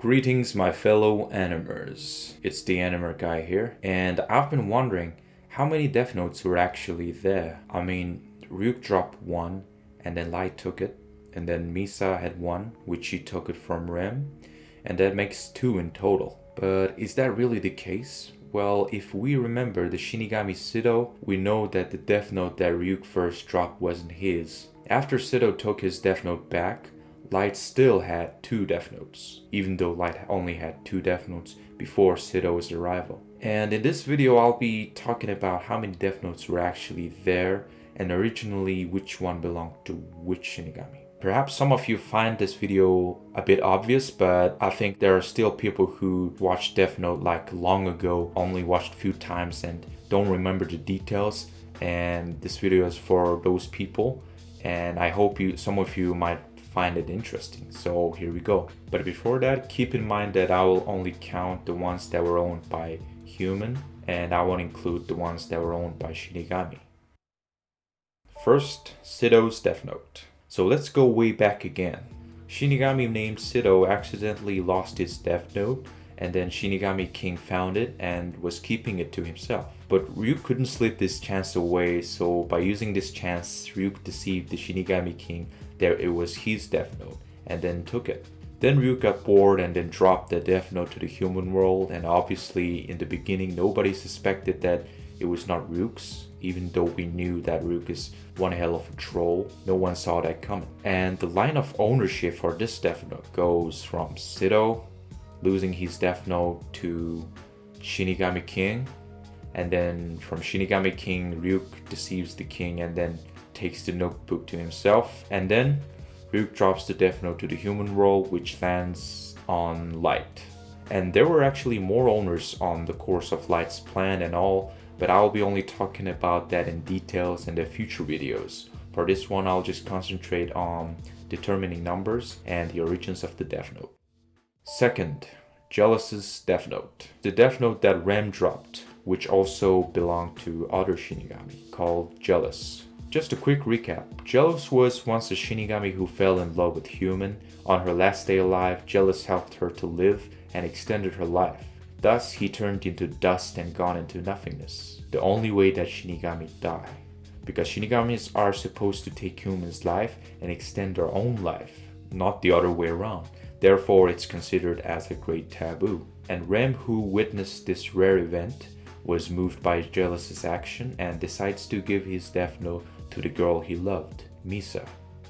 Greetings my fellow animers, it's the Animer guy here, and I've been wondering how many Death Notes were actually there. I mean, Ryuk dropped one, and then Light took it, and then Misa had one, which she took it from Rem, and that makes two in total. But is that really the case? Well, if we remember the Shinigami Sido, we know that the Death Note that Ryuk first dropped wasn't his. After Sido took his Death Note back, Light still had two Death Notes, even though Light only had two Death Notes before Sido's arrival. And in this video I'll be talking about how many Death Notes were actually there, and originally which one belonged to which Shinigami. Perhaps some of you find this video a bit obvious, but I think there are still people who watched Death Note like long ago, only watched a few times and don't remember the details, and this video is for those people, and I hope some of you might find it interesting. So here we go. But before that, keep in mind that I will only count the ones that were owned by human, and I won't include the ones that were owned by Shinigami. First, Sido's Death Note. So let's go way back again. Shinigami named Sido accidentally lost his Death Note, and then Shinigami King found it and was keeping it to himself. But Ryuk couldn't slip this chance away, so by using this chance, Ryuk deceived the Shinigami King that it was his Death Note, and then took it. Then Ryuk got bored and then dropped the Death Note to the human world, and obviously in the beginning nobody suspected that it was not Ryuk's, even though we knew that Ryuk is one hell of a troll. No one saw that coming. And the line of ownership for this Death Note goes from Sido losing his Death Note to Shinigami King, and then from Shinigami King, Ryuk deceives the king and then takes the notebook to himself, and then Ryuk drops the Death Note to the human world, which lands on Light. And there were actually more owners on the course of Light's plan and all, but I'll be only talking about that in details in the future videos. For this one, I'll just concentrate on determining numbers and the origins of the Death Note. Second, Jealous's Death Note. The Death Note that Rem dropped, which also belonged to other Shinigami, called Jealous. Just a quick recap. Jealous was once a Shinigami who fell in love with human. On her last day alive, Jealous helped her to live and extended her life. Thus, he turned into dust and gone into nothingness. The only way that Shinigami die. Because Shinigamis are supposed to take humans' life and extend their own life, not the other way around. Therefore, it's considered as a great taboo. And Rem, who witnessed this rare event, was moved by Jealous's action and decides to give his Death Note to the girl he loved, Misa.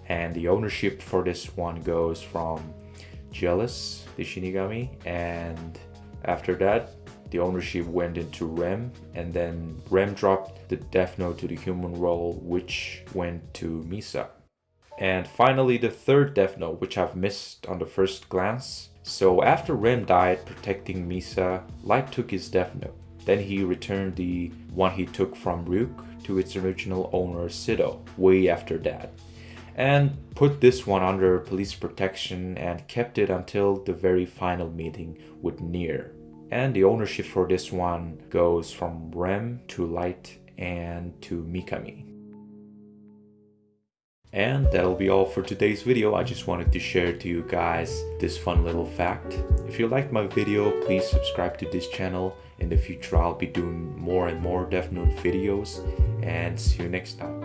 And the ownership for this one goes from Jealous, the Shinigami, and after that, the ownership went into Rem, and then Rem dropped the Death Note to the human world, which went to Misa. And finally, the third Death Note, which I've missed on the first glance. So after Rem died protecting Misa, Light took his Death Note. Then he returned the one he took from Ryuk to its original owner Sido, way after that, and put this one under police protection and kept it until the very final meeting with Nier. And the ownership for this one goes from Rem to Light and to Mikami. And that'll be all for today's video. I just wanted to share to you guys this fun little fact. If you liked my video, please subscribe to this channel. In the future, I'll be doing more and more Death Note videos, and see you next time.